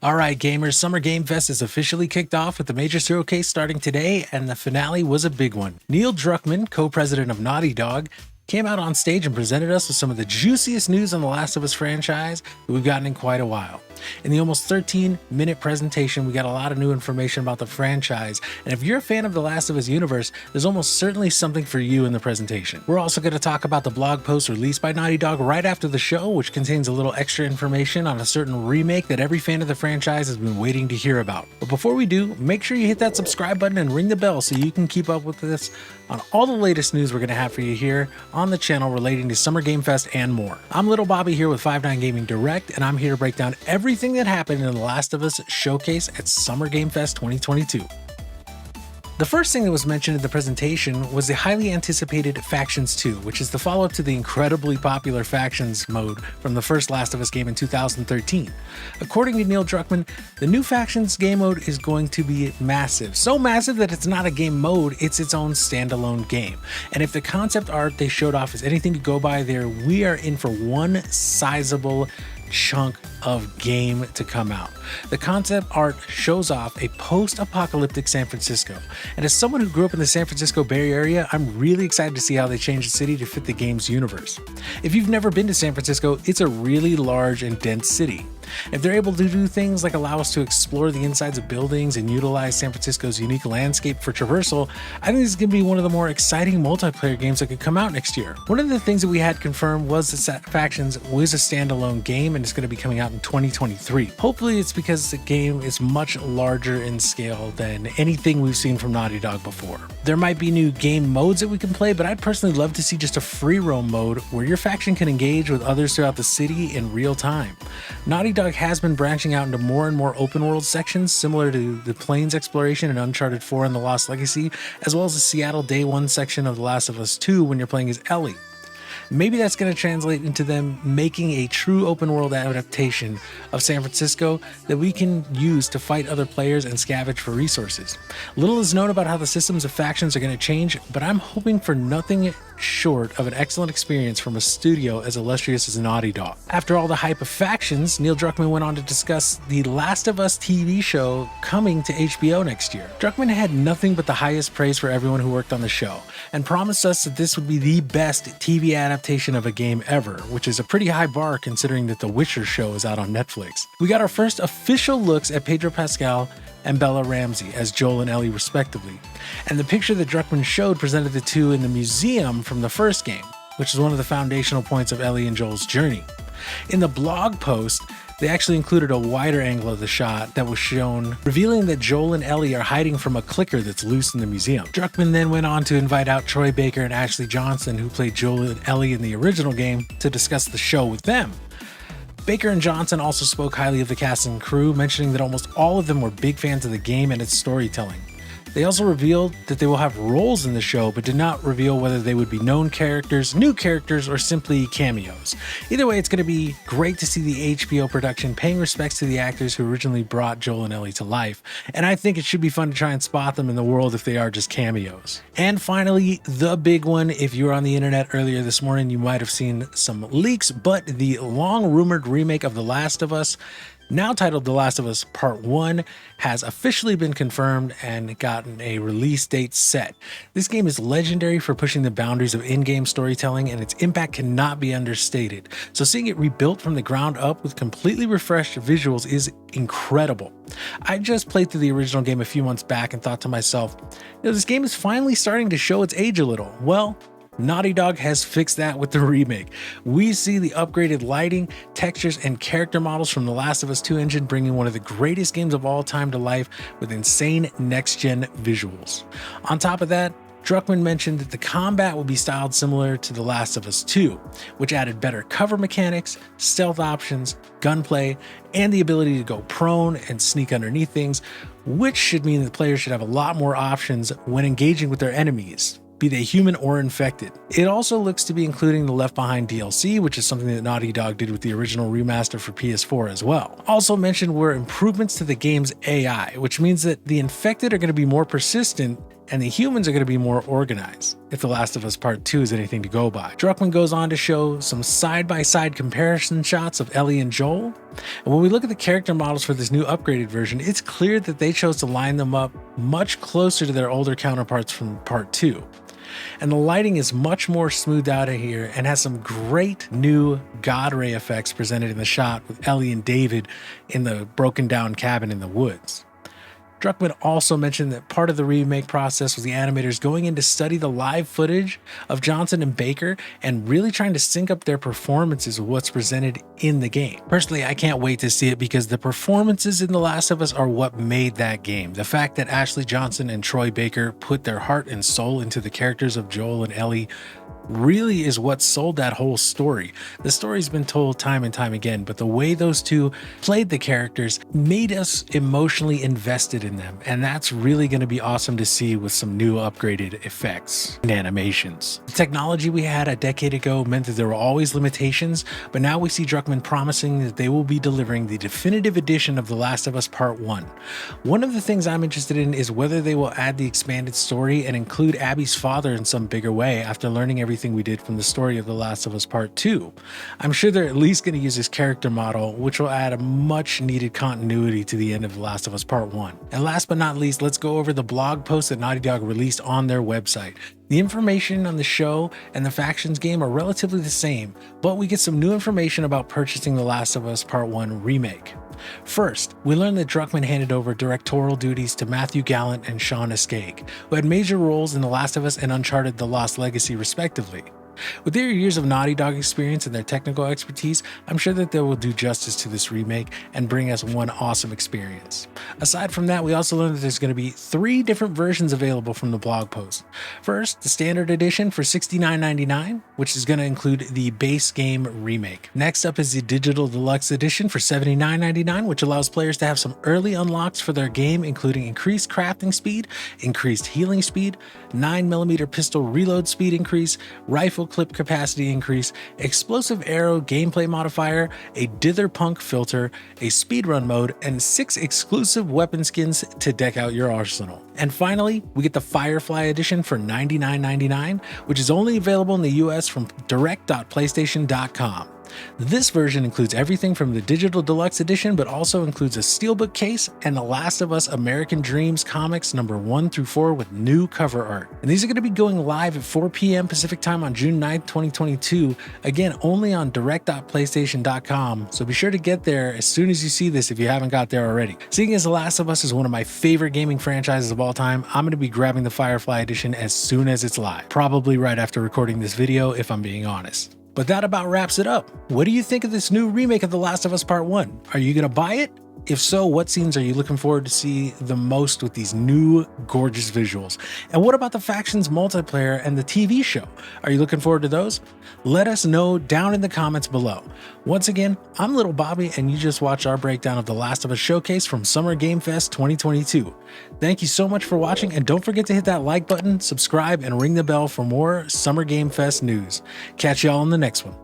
Alright gamers, Summer Game Fest is officially kicked off with the major showcase starting today, and the finale was a big one. Neil Druckmann, co-president of Naughty Dog, came out on stage and presented us with some of the juiciest news on the Last of Us franchise that we've gotten in quite a while. In the almost 13-minute presentation, we got a lot of new information about the franchise, and if you're a fan of the Last of Us universe, there's almost certainly something for you in the presentation. We're also going to talk about the blog post released by Naughty Dog right after the show, which contains a little extra information on a certain remake that every fan of the franchise has been waiting to hear about. But before we do, make sure you hit that subscribe button and ring the bell so you can keep up with this on all the latest news we're going to have for you here on the channel relating to Summer Game Fest and more. I'm Little Bobby here with 5-9 Gaming Direct, and I'm here to break down everything that happened in the Last of Us showcase at Summer Game Fest 2022. The first thing that was mentioned in the presentation was the highly anticipated Factions 2, which is the follow-up to the incredibly popular Factions mode from the first Last of Us game in 2013. According to Neil Druckmann, the new Factions game mode is going to be massive. So massive that it's not a game mode, it's its own standalone game. And if the concept art they showed off is anything to go by there, we are in for one sizable chunk of game to come out. The concept art shows off a post-apocalyptic San Francisco, and as someone who grew up in the San Francisco Bay Area, I'm really excited to see how they change the city to fit the game's universe. If you've never been to San Francisco, it's a really large and dense city. If they're able to do things like allow us to explore the insides of buildings and utilize San Francisco's unique landscape for traversal, I think this is going to be one of the more exciting multiplayer games that could come out next year. One of the things that we had confirmed was that Factions was a standalone game and it's going to be coming out in 2023. Hopefully it's because the game is much larger in scale than anything we've seen from Naughty Dog before. There might be new game modes that we can play, but I'd personally love to see just a free roam mode where your faction can engage with others throughout the city in real time. Naughty Dog has been branching out into more and more open world sections similar to the Plains exploration in Uncharted 4 and The Lost Legacy, as well as the Seattle Day 1 section of The Last of Us 2 when you're playing as Ellie. Maybe that's going to translate into them making a true open world adaptation of San Francisco that we can use to fight other players and scavenge for resources. Little is known about how the systems of Factions are going to change, but I'm hoping for nothing short of an excellent experience from a studio as illustrious as Naughty Dog. After all the hype of Factions, Neil Druckmann went on to discuss the Last of Us TV show coming to HBO next year. Druckmann had nothing but the highest praise for everyone who worked on the show, and promised us that this would be the best TV adaptation of a game ever, which is a pretty high bar considering that The Witcher show is out on Netflix. We got our first official looks at Pedro Pascal and Bella Ramsey as Joel and Ellie respectively, and the picture that Druckmann showed presented the two in the museum from the first game, which is one of the foundational points of Ellie and Joel's journey. In the blog post, they actually included a wider angle of the shot that was shown, revealing that Joel and Ellie are hiding from a clicker that's loose in the museum. Druckmann then went on to invite out Troy Baker and Ashley Johnson, who played Joel and Ellie in the original game, to discuss the show with them. Baker and Johnson also spoke highly of the cast and crew, mentioning that almost all of them were big fans of the game and its storytelling. They also revealed that they will have roles in the show, but did not reveal whether they would be known characters, new characters, or simply cameos. Either way, it's going to be great to see the HBO production paying respects to the actors who originally brought Joel and Ellie to life, and I think it should be fun to try and spot them in the world if they are just cameos. And finally, the big one, if you were on the internet earlier this morning, you might have seen some leaks, but the long-rumored remake of The Last of Us, now titled The Last of Us Part 1, has officially been confirmed and gotten a release date set. This game is legendary for pushing the boundaries of in-game storytelling, and its impact cannot be understated. So seeing it rebuilt from the ground up with completely refreshed visuals is incredible. I just played through the original game a few months back and thought to myself, this game is finally starting to show its age a little. Well, Naughty Dog has fixed that with the remake. We see the upgraded lighting, textures, and character models from the Last of Us 2 engine, bringing one of the greatest games of all time to life with insane next-gen visuals. On top of that, Druckmann mentioned that the combat will be styled similar to The Last of Us 2, which added better cover mechanics, stealth options, gunplay, and the ability to go prone and sneak underneath things, which should mean that players should have a lot more options when engaging with their enemies, be they human or infected. It also looks to be including the Left Behind DLC, which is something that Naughty Dog did with the original remaster for PS4 as well. Also mentioned were improvements to the game's AI, which means that the infected are going to be more persistent and the humans are going to be more organized, if The Last of Us Part 2 is anything to go by. Druckmann goes on to show some side-by-side comparison shots of Ellie and Joel, and when we look at the character models for this new upgraded version, it's clear that they chose to line them up much closer to their older counterparts from Part 2. And the lighting is much more smoothed out here and has some great new God ray effects presented in the shot with Ellie and David in the broken down cabin in the woods. Druckmann also mentioned that part of the remake process was the animators going in to study the live footage of Johnson and Baker and really trying to sync up their performances with what's presented in the game. Personally, I can't wait to see it because the performances in The Last of Us are what made that game. The fact that Ashley Johnson and Troy Baker put their heart and soul into the characters of Joel and Ellie really is what sold that whole story. The story's been told time and time again, but the way those two played the characters made us emotionally invested in them, and that's really going to be awesome to see with some new upgraded effects and animations. The technology we had a decade ago meant that there were always limitations, but now we see Druckmann promising that they will be delivering the definitive edition of The Last of Us Part 1. One of the things I'm interested in is whether they will add the expanded story and include Abby's father in some bigger way after learning everything we did from the story of The Last of Us Part 2. I'm sure they're at least going to use his character model, which will add a much needed continuity to the end of The Last of Us Part 1. And last but not least, let's go over the blog post that Naughty Dog released on their website. The information on the show and the Factions game are relatively the same, but we get some new information about purchasing The Last of Us Part 1 Remake. First, we learn that Druckmann handed over directorial duties to Matthew Gallant and Sean Escaig, who had major roles in The Last of Us and Uncharted: The Lost Legacy respectively. With their years of Naughty Dog experience and their technical expertise, I'm sure that they will do justice to this remake and bring us one awesome experience. Aside from that, we also learned that there's going to be 3 different versions available from the blog post. First, the standard edition for $69.99, which is going to include the base game remake. Next up is the digital deluxe edition for $79.99, which allows players to have some early unlocks for their game, including increased crafting speed, increased healing speed, 9mm pistol reload speed increase, rifle clip capacity increase, explosive arrow gameplay modifier, a dither punk filter, a speedrun mode, and 6 exclusive weapon skins to deck out your arsenal. And finally, we get the Firefly Edition for $99.99, which is only available in the US from direct.playstation.com. This version includes everything from the digital deluxe edition, but also includes a steelbook case and The Last of Us American Dreams comics number 1 through 4 with new cover art. And these are going to be going live at 4 p.m. Pacific time on June 9th, 2022. Again, only on direct.playstation.com. So be sure to get there as soon as you see this if you haven't got there already. Seeing as The Last of Us is one of my favorite gaming franchises of all time, I'm going to be grabbing the Firefly Edition as soon as it's live. Probably right after recording this video, if I'm being honest. But that about wraps it up. What do you think of this new remake of The Last of Us Part 1? Are you going to buy it? If so, what scenes are you looking forward to see the most with these new gorgeous visuals? And what about the Factions multiplayer and the TV show? Are you looking forward to those? Let us know down in the comments below. Once again, I'm Little Bobby, and you just watched our breakdown of The Last of Us Showcase from Summer Game Fest 2022. Thank you so much for watching, and don't forget to hit that like button, subscribe, and ring the bell for more Summer Game Fest news. Catch y'all in the next one.